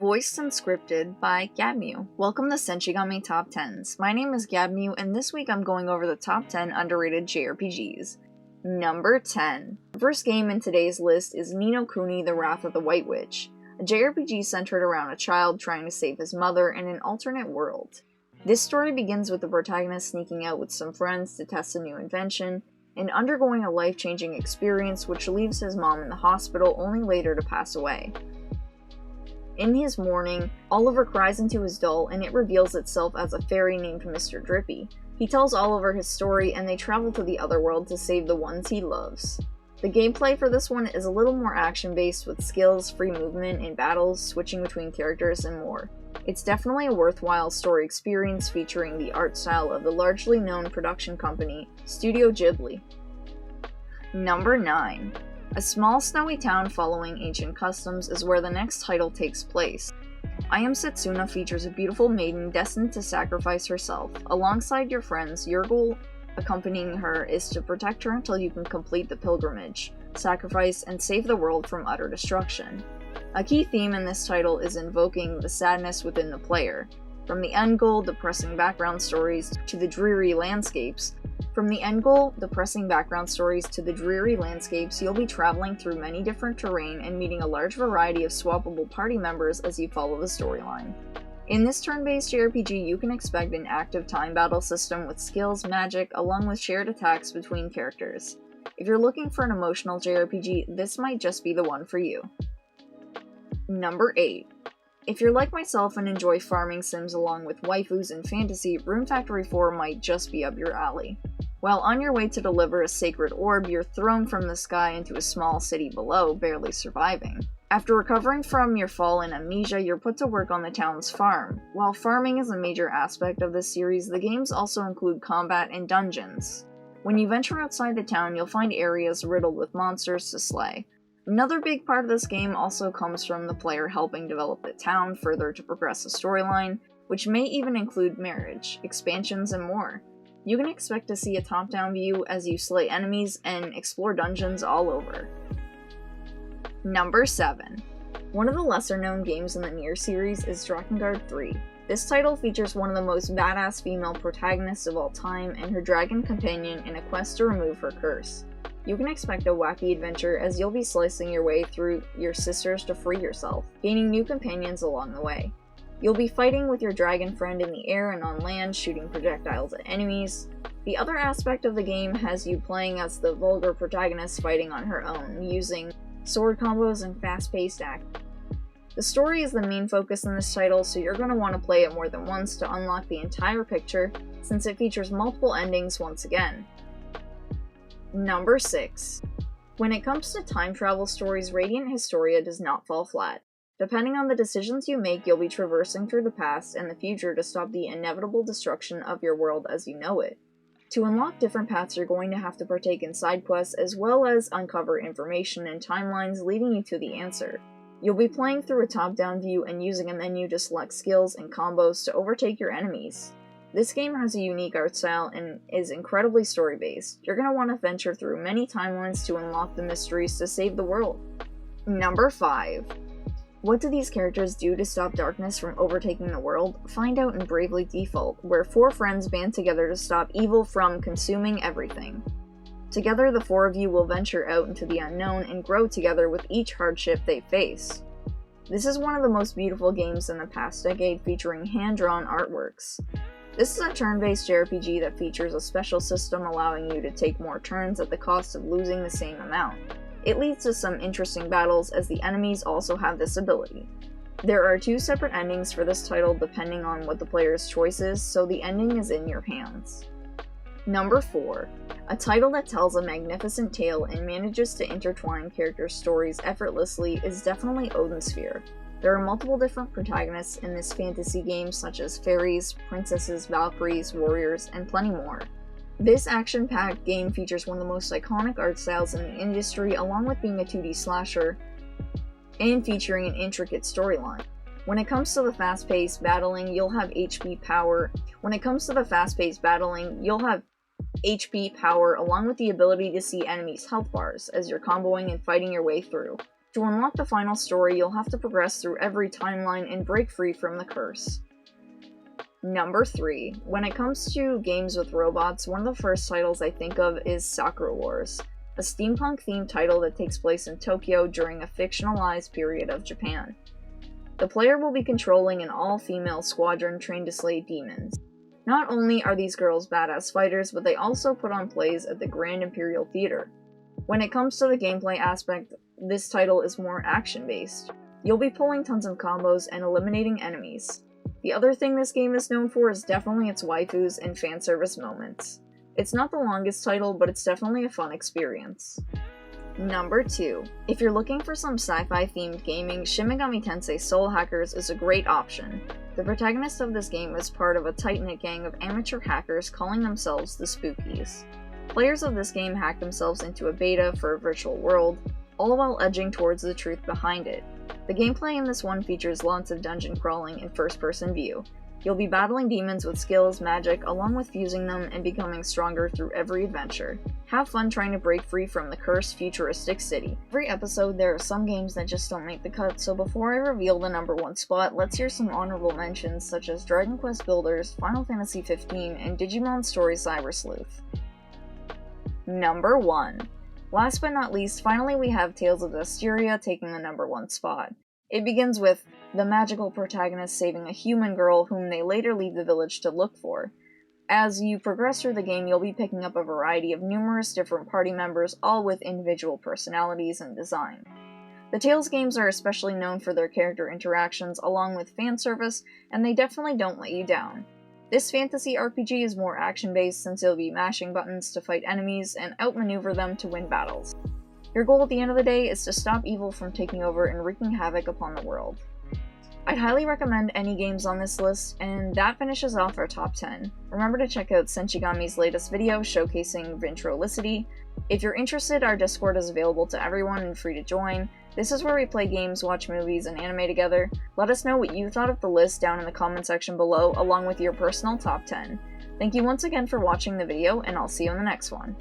Voiced and scripted by gabbmew. Welcome to Senshigami Top 10s. My name is gabbmew, and this week I'm going over the top 10 underrated JRPGs. Number 10. The first game in today's list is Ni no Kuni: The Wrath of the White Witch, a JRPG centered around a child trying to save his mother in an alternate world. This story begins with the protagonist sneaking out with some friends to test a new invention, and undergoing a life-changing experience which leaves his mom in the hospital only later to pass away. In his mourning, Oliver cries into his doll and it reveals itself as a fairy named Mr. Drippy. He tells Oliver his story and they travel to the other world to save the ones he loves. The gameplay for this one is a little more action-based with skills, free movement in battles, switching between characters, and more. It's definitely a worthwhile story experience featuring the art style of the largely known production company, Studio Ghibli. Number 9. A small snowy town following ancient customs is where the next title takes place. Ayam Setsuna features a beautiful maiden destined to sacrifice herself. Alongside your friends, your goal accompanying her is to protect her until you can complete the pilgrimage, sacrifice, and save the world from utter destruction. A key theme in this title is invoking the sadness within the player. From the end goal, depressing background stories, to the dreary landscapes, you'll be traveling through many different terrain and meeting a large variety of swappable party members as you follow the storyline. In this turn-based JRPG, you can expect an active time battle system with skills, magic, along with shared attacks between characters. If you're looking for an emotional JRPG, this might just be the one for you. Number 8. If you're like myself and enjoy farming sims along with waifus and fantasy, Rune Factory 4 might just be up your alley. While on your way to deliver a sacred orb, you're thrown from the sky into a small city below, barely surviving. After recovering from your fall and amnesia, you're put to work on the town's farm. While farming is a major aspect of this series, the games also include combat and dungeons. When you venture outside the town, you'll find areas riddled with monsters to slay. Another big part of this game also comes from the player helping develop the town further to progress the storyline, which may even include marriage, expansions, and more. You can expect to see a top-down view as you slay enemies and explore dungeons all over. Number 7. One of the lesser-known games in the Nier series is Drakengard 3. This title features one of the most badass female protagonists of all time and her dragon companion in a quest to remove her curse. You can expect a wacky adventure as you'll be slicing your way through your sisters to free yourself, gaining new companions along the way. You'll be fighting with your dragon friend in the air and on land, shooting projectiles at enemies. The other aspect of the game has you playing as the vulgar protagonist fighting on her own, using sword combos and fast-paced action. The story is the main focus in this title, so you're going to want to play it more than once to unlock the entire picture, since it features multiple endings once again. Number 6. When it comes to time travel stories, Radiant Historia does not fall flat. Depending on the decisions you make, you'll be traversing through the past and the future to stop the inevitable destruction of your world as you know it. To unlock different paths, you're going to have to partake in side quests as well as uncover information and timelines leading you to the answer. You'll be playing through a top-down view and using a menu to select skills and combos to overtake your enemies. This game has a unique art style and is incredibly story-based. You're going to want to venture through many timelines to unlock the mysteries to save the world. Number 5. What do these characters do to stop darkness from overtaking the world? Find out in Bravely Default, where 4 friends band together to stop evil from consuming everything. Together, the 4 of you will venture out into the unknown and grow together with each hardship they face. This is one of the most beautiful games in the past decade, featuring hand-drawn artworks. This is a turn-based JRPG that features a special system allowing you to take more turns at the cost of losing the same amount. It leads to some interesting battles as the enemies also have this ability. There are 2 separate endings for this title depending on what the player's choice is, so the ending is in your hands. Number 4. A title that tells a magnificent tale and manages to intertwine character stories effortlessly is definitely Odensphere. There are multiple different protagonists in this fantasy game such as fairies, princesses, valkyries, warriors, and plenty more. This action-packed game features one of the most iconic art styles in the industry, along with being a 2D slasher and featuring an intricate storyline. When it comes to the fast-paced battling, you'll have HP power along with the ability to see enemies' health bars as you're comboing and fighting your way through. To unlock the final story, you'll have to progress through every timeline and break free from the curse. Number 3. When it comes to games with robots, one of the first titles I think of is Sakura Wars, a steampunk-themed title that takes place in Tokyo during a fictionalized period of Japan. The player will be controlling an all-female squadron trained to slay demons. Not only are these girls badass fighters, but they also put on plays at the Grand Imperial Theater. When it comes to the gameplay aspect, this title is more action-based. You'll be pulling tons of combos and eliminating enemies. The other thing this game is known for is definitely its waifus and fan service moments. It's not the longest title, but it's definitely a fun experience. Number 2. If you're looking for some sci-fi themed gaming, Shin Megami Tensei Soul Hackers is a great option. The protagonist of this game is part of a tight-knit gang of amateur hackers calling themselves the Spookies. Players of this game hack themselves into a beta for a virtual world, all while edging towards the truth behind it. The gameplay in this one features lots of dungeon crawling in first-person view. You'll be battling demons with skills, magic, along with fusing them and becoming stronger through every adventure. Have fun trying to break free from the cursed futuristic city. Every episode there are some games that just don't make the cut, so before I reveal the number 1 spot, let's hear some honorable mentions such as Dragon Quest Builders, Final Fantasy XV, and Digimon Story Cyber Sleuth. Number 1. Last but not least, finally we have Tales of Dysteria taking the number 1 spot. It begins with the magical protagonist saving a human girl whom they later leave the village to look for. As you progress through the game, you'll be picking up a variety of numerous different party members, all with individual personalities and design. The Tales games are especially known for their character interactions along with fan service, and they definitely don't let you down. This fantasy RPG is more action-based since you'll be mashing buttons to fight enemies and outmaneuver them to win battles. Your goal at the end of the day is to stop evil from taking over and wreaking havoc upon the world. I'd highly recommend any games on this list, and that finishes off our top 10. Remember to check out Senshigami's latest video showcasing Ventrolicity. If you're interested, our Discord is available to everyone and free to join. This is where we play games, watch movies, and anime together. Let us know what you thought of the list down in the comment section below, along with your personal top 10. Thank you once again for watching the video, and I'll see you in the next one.